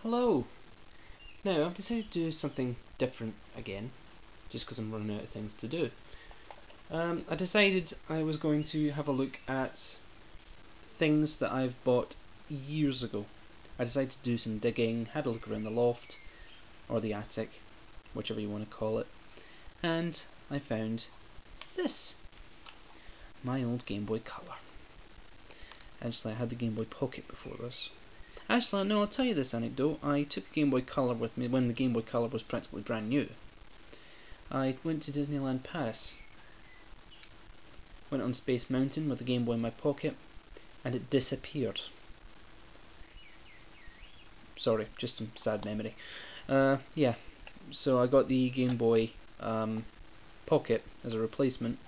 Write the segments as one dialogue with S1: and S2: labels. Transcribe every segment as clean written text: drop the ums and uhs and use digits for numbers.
S1: Hello! Now, I've decided to do something different again, just because I'm running out of things to do. I decided I was going to have a look at things that I've bought years ago. I decided to do some digging, had a look around the loft, or the attic, whichever you want to call it, and I found this. My old Game Boy Color. Actually, I had the Game Boy Pocket before this. Actually, no, I'll tell you this anecdote. I took a Game Boy Color with me when the Game Boy Color was practically brand new. I went to Disneyland Paris. Went on Space Mountain with the Game Boy in my pocket, and it disappeared. Sorry, just some sad memory. Yeah, so I got the Game Boy Pocket as a replacement,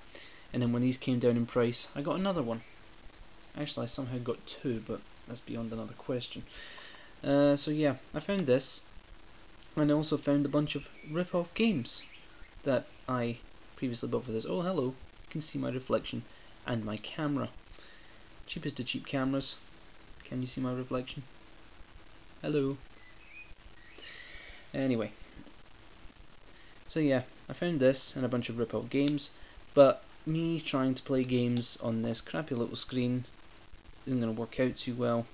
S1: and then when these came down in price, I got another one. Actually, I somehow got two, but that's beyond another question. So yeah, I found this, and I also found a bunch of rip-off games that I previously bought for this. Oh, hello, you can see my reflection and my camera. Cheapest of cheap cameras. Can you see my reflection? Hello. Anyway, so yeah, I found this and a bunch of rip-off games, but me trying to play games on this crappy little screen isn't going to work out too well,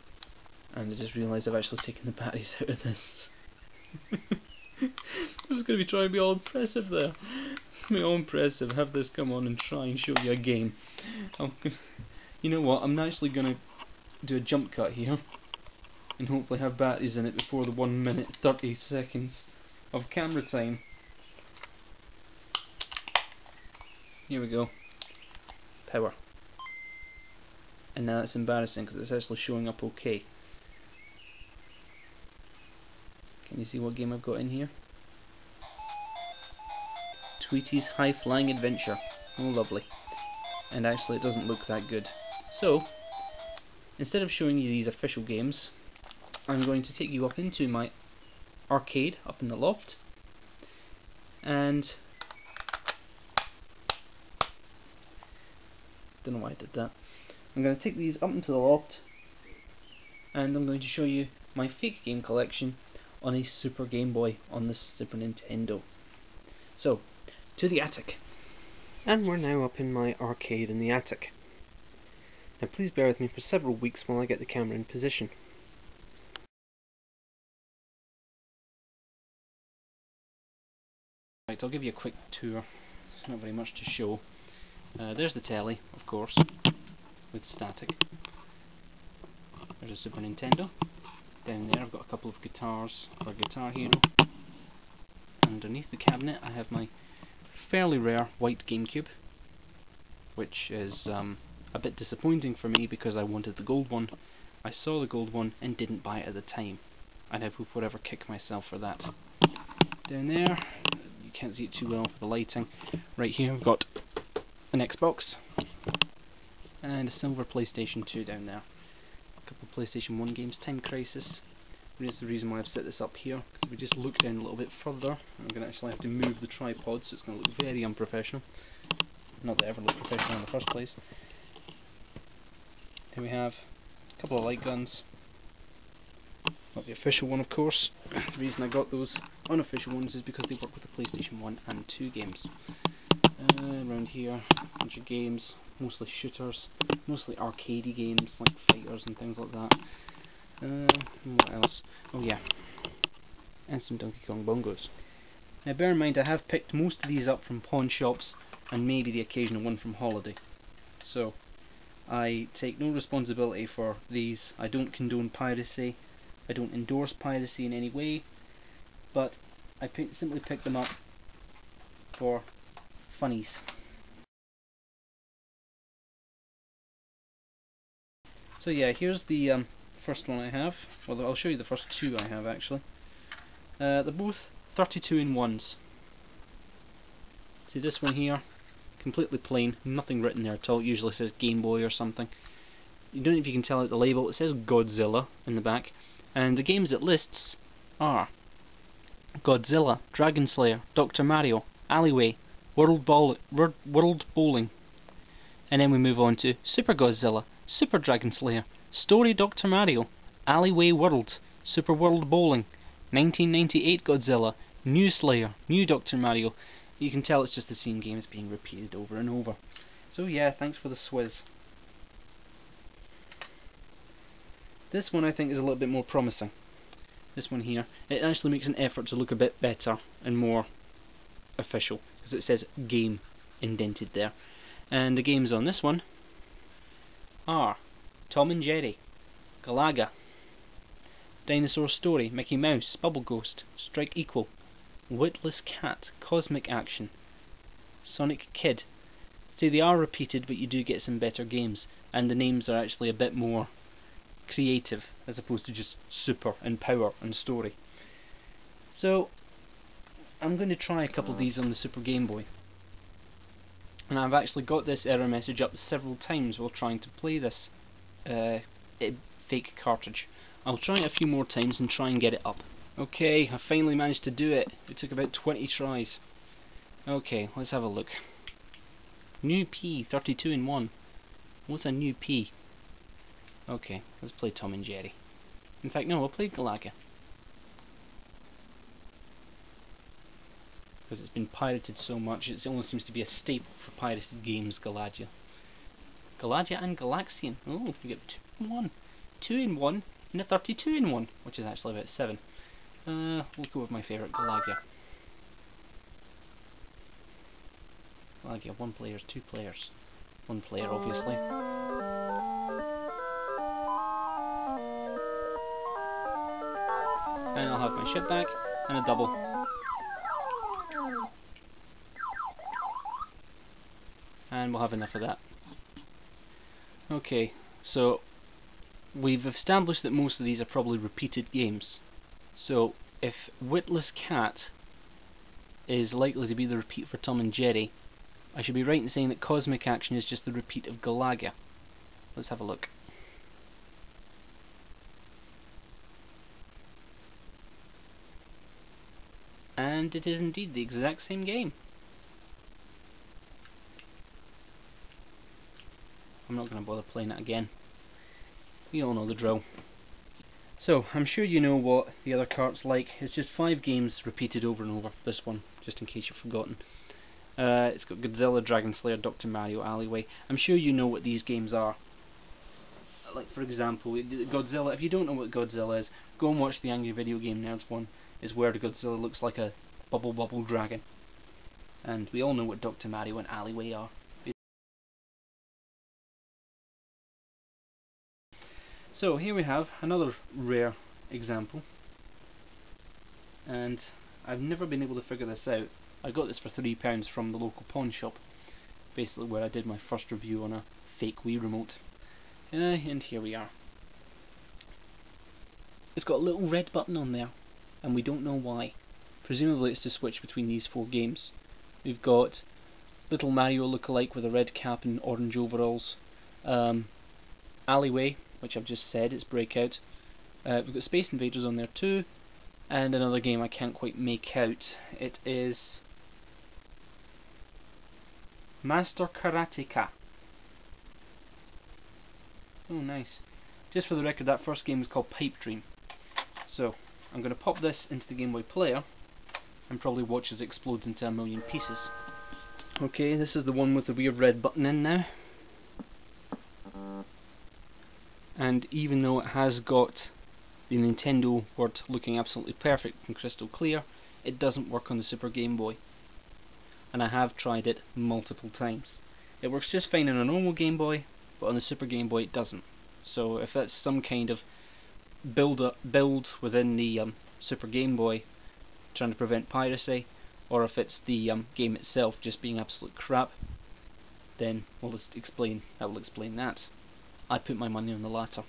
S1: and I just realised I've actually taken the batteries out of this. I was going to be trying to be all impressive there. Be all impressive, have this come on and try and show you a game. You know what, I'm actually going to do a jump cut here, and hopefully have batteries in it before the 1 minute 30 seconds of camera time. Here we go. Power. And now it's embarrassing because it's actually showing up okay. Can you see what game I've got in here? Tweety's High Flying Adventure. Oh, lovely. And actually it doesn't look that good. So, instead of showing you these official games, I'm going to take you up into my arcade up in the loft, and don't know why I did that. I'm going to take these up into the loft, and I'm going to show you my fake game collection on a Super Game Boy on the Super Nintendo. So, to the attic. And we're now up in my arcade in the attic. Now please bear with me for several weeks while I get the camera in position. Right, I'll give you a quick tour. There's not very much to show. There's the telly, of course, with static. There's a Super Nintendo. Down there I've got a couple of guitars for Guitar Hero. Underneath the cabinet I have my fairly rare white GameCube, which is a bit disappointing for me because I wanted the gold one. I saw the gold one and didn't buy it at the time, and I will forever kick myself for that. Down there, you can't see it too well for the lighting. Right here I've got an Xbox and a silver PlayStation 2 down there. A couple of PlayStation 1 games, Time Crisis. Which is the reason why I've set this up here, because if we just look down a little bit further, I'm going to actually have to move the tripod, so it's going to look very unprofessional. Not that it ever looked professional in the first place. Here we have a couple of light guns. Not the official one, of course. The reason I got those unofficial ones is because they work with the PlayStation 1 and 2 games. Around here, a bunch of games, mostly shooters, mostly arcadey games like fighters and things like that. What else? Oh yeah, and some Donkey Kong bongos. Now bear in mind I have picked most of these up from pawn shops and maybe the occasional one from Holiday. So I take no responsibility for these. I don't condone piracy. I don't endorse piracy in any way, but I simply pick them up for funnies. So yeah, here's the first one I have. Well, I'll show you the first two I have actually. They're both 32-in-1s. See this one here, completely plain, nothing written there at all. It usually says Game Boy or something. You don't know if you can tell out the label. It says Godzilla in the back, and the games it lists are Godzilla, Dragon Slayer, Dr. Mario, Alleyway, World Bowling, and then we move on to Super Godzilla, Super Dragon Slayer, Story Dr. Mario, Alleyway World, Super World Bowling, 1998 Godzilla, new Slayer, new Dr. Mario. You can tell it's just the same games being repeated over and over. So yeah, thanks for the swizz. This one I think is a little bit more promising. This one here, it actually makes an effort to look a bit better and more official, because it says game indented there. And the games on this one are Tom and Jerry, Galaga, Dinosaur Story, Mickey Mouse, Bubble Ghost, Strike Equal, Witless Cat, Cosmic Action, Sonic Kid. See, they are repeated, but you do get some better games, and the names are actually a bit more creative as opposed to just Super and Power and Story. So I'm going to try a couple of these on the Super Game Boy, and I've actually got this error message up several times while trying to play this fake cartridge. I'll try it a few more times and try and get it up. Okay, I finally managed to do it. It took about 20 tries. Okay, let's have a look. New P, 32 in 1. What's a new P? Okay, let's play Tom and Jerry. In fact, no, we'll play Galaga, because it's been pirated so much, it almost seems to be a staple for pirated games, Galaga. Galaga and Galaxian. Oh, we get 2 in 1. 2 in 1 and a 32 in 1, which is actually about 7. We'll go with my favourite, Galaga. Galaga, 1 player, 2 players. 1 player, obviously. And I'll have my ship back, and a double. And we'll have enough of that. Okay, so we've established that most of these are probably repeated games. So if Witless Cat is likely to be the repeat for Tom and Jerry, I should be right in saying that Cosmic Action is just the repeat of Galaga. Let's have a look. And it is indeed the exact same game. I'm not going to bother playing it again. You all know the drill. So, I'm sure you know what the other cart's like. It's just 5 games repeated over and over. This one, just in case you've forgotten. It's got Godzilla, Dragon Slayer, Dr. Mario, Alleyway. I'm sure you know what these games are. Like, for example, Godzilla. If you don't know what Godzilla is, go and watch the Angry Video Game Nerds one. Is where the Godzilla looks like a bubble dragon. And we all know what Dr. Mario and Alleyway are. So here we have another rare example, and I've never been able to figure this out. I got this for £3 from the local pawn shop, basically where I did my first review on a fake Wii remote. And here we are. It's got a little red button on there, and we don't know why. Presumably it's to switch between these 4 games. We've got Little Mario lookalike with a red cap and orange overalls. Alleyway, which I've just said, it's Breakout. We've got Space Invaders on there too, and another game I can't quite make out. It is Master Karateka. Oh, nice. Just for the record, that first game was called Pipe Dream. So, I'm going to pop this into the Game Boy player and probably watch as it explodes into a million pieces. Okay, this is the one with the weird red button in now. And even though it has got the Nintendo word looking absolutely perfect and crystal clear, it doesn't work on the Super Game Boy. And I have tried it multiple times. It works just fine on a normal Game Boy, but on the Super Game Boy it doesn't. So if that's some kind of build within the Super Game Boy trying to prevent piracy, or if it's the game itself just being absolute crap, then we'll just explain. I will explain that. I put my money on the latter.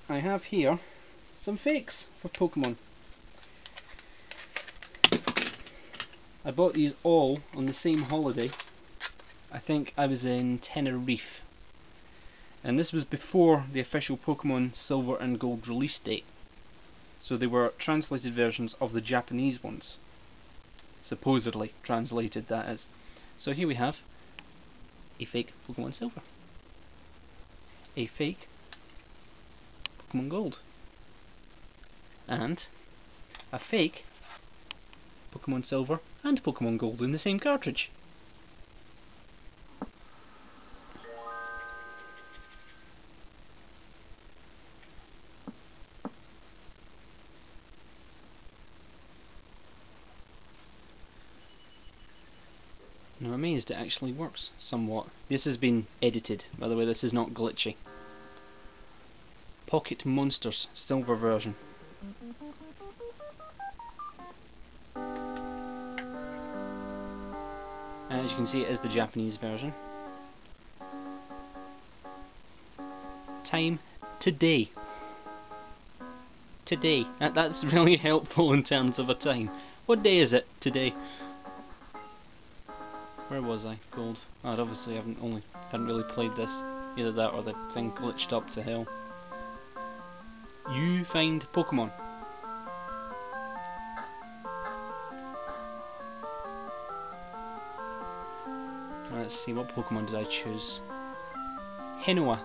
S1: I have here some fakes for Pokemon. I bought these all on the same holiday. I think I was in Tenerife. And this was before the official Pokemon Silver and Gold release date. So they were translated versions of the Japanese ones. Supposedly translated, that is. So here we have a fake Pokemon Silver. a fake Pokemon Gold and a fake Pokemon Silver and Pokemon Gold in the same cartridge. And I'm amazed it actually works somewhat. This has been edited, by the way, this is not glitchy. Pocket Monsters, silver version. As you can see, it is the Japanese version. Time, today. Today. That's really helpful in terms of a time. What day is it today? Where was I? Gold. Oh, I'd obviously hadn't really played this. Either that or the thing glitched up to hell. You find Pokemon. Let's see, what Pokemon did I choose? Hinoa.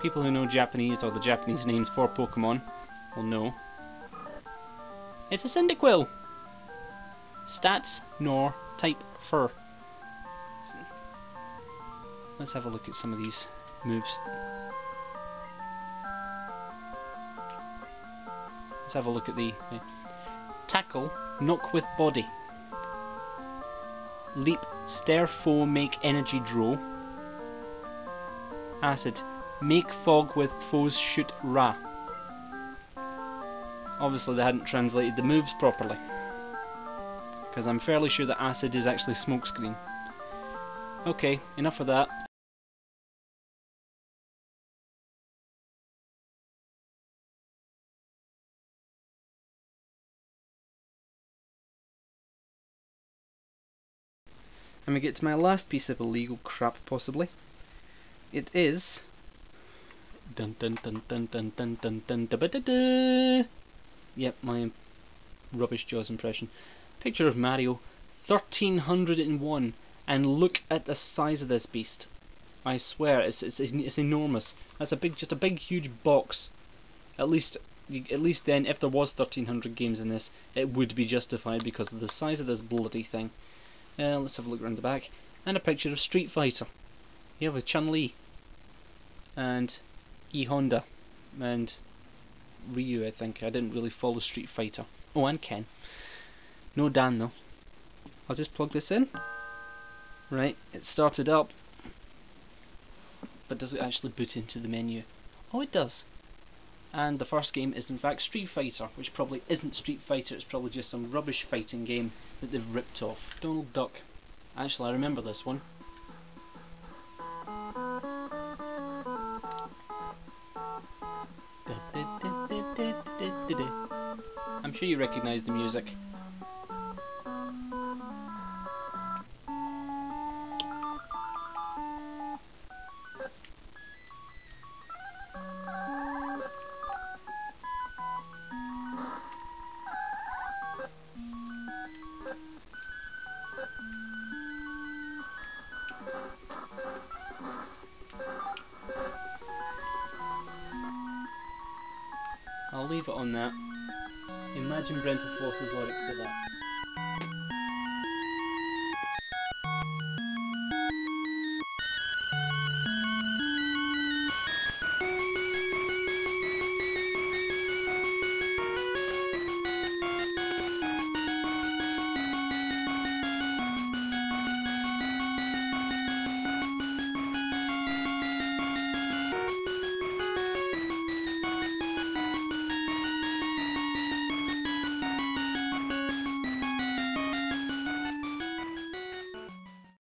S1: People who know Japanese or the Japanese names for Pokemon will know. It's a Cyndaquil! Stats, Nor, Type, Fur. Let's have a look at some of these moves. Let's have a look at the Tackle, Knock with Body. Leap, Stare Foe, Make Energy Draw. Acid, Make Fog with Foes Shoot Ra. Obviously they hadn't translated the moves properly, because I'm fairly sure that Acid is actually Smokescreen. Okay, enough of that. And we get to my last piece of illegal crap, possibly. It is... Dun dun dun dun dun dun dun dun da ba da da. Yep, my rubbish Jaws impression. Picture of Mario, 1301, and look at the size of this beast. I swear, it's enormous. That's just a big, huge box. At least then, if there was 1300 games in this, it would be justified because of the size of this bloody thing. Let's have a look around the back. And a picture of Street Fighter. You have a Chun-Li. And E-Honda. And Ryu, I think. I didn't really follow Street Fighter. Oh, and Ken. No Dan, though. I'll just plug this in. Right, it started up. But does it actually boot into the menu? Oh, it does. And the first game is in fact Street Fighter, which probably isn't Street Fighter, it's probably just some rubbish fighting game that they've ripped off. Donald Duck. Actually, I remember this one. I'm sure you recognise the music. I'll leave it on that. Imagine Brental Floss's lyrics to that.